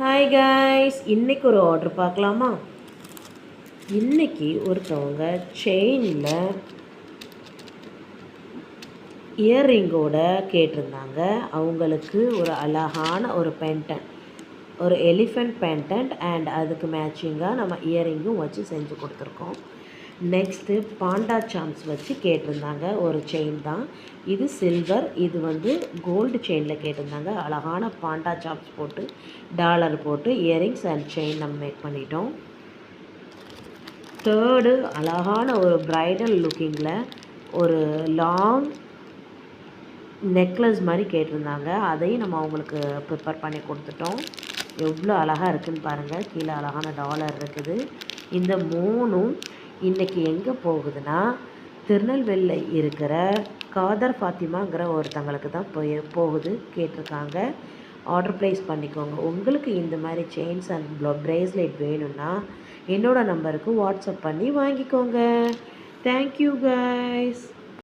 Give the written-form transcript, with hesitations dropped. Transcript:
Hi guys, இன்றைக்கி ஒரு order பார்க்கலாமா? இன்றைக்கி ஒருத்தவங்க செயினில் இயர்ரிங்கோட கேட்டிருந்தாங்க. அவங்களுக்கு ஒரு அழகான ஒரு பென்டன்ட், ஒரு எலிஃபெண்ட் பென்டன்ட் அண்ட் அதுக்கு மேட்சிங்காக நம்ம இயர்ரிங்கும் வச்சு செஞ்சு கொடுத்துருக்கோம். நெக்ஸ்ட்டு பாண்டா சாம்ஸ் வச்சு கேட்டிருந்தாங்க. ஒரு செயின் தான் இது, சில்வர். இது கோல்டு செயினில் கேட்டிருந்தாங்க. அழகான பாண்டா சாம்ஸ் போட்டு டாலர் போட்டு இயரிங்ஸ் அண்ட் செயின் நம்ம மேக் பண்ணிட்டோம். தேர்டு அழகான ஒரு ப்ரைடல் லுக்கிங்கில் ஒரு லாங் நெக்லஸ் மாதிரி கேட்டிருந்தாங்க. அதையும் நம்ம அவங்களுக்கு ப்ரிப்பேர் பண்ணி கொடுத்துட்டோம். எவ்வளோ அழகாக இருக்குதுன்னு பாருங்கள். கீழே அழகான டாலர் இருக்குது. இந்த மூணும் இன்றைக்கி எங்கே போகுதுன்னா, திருநெல்வேலியில் இருக்கிற காதர் ஃபாத்திமாங்கிற ஒருத்தங்களுக்கு தான் போகுது. கேட்டிருக்காங்க. ஆர்டர் ப்ளேஸ் பண்ணிக்கோங்க. உங்களுக்கு இந்த மாதிரி செயின்ஸ் அண்ட் ப்ரேஸ்லெட் வேணும்னா என்னோடய நம்பருக்கு வாட்ஸ்அப் பண்ணி வாங்கிக்கோங்க. Thank you guys.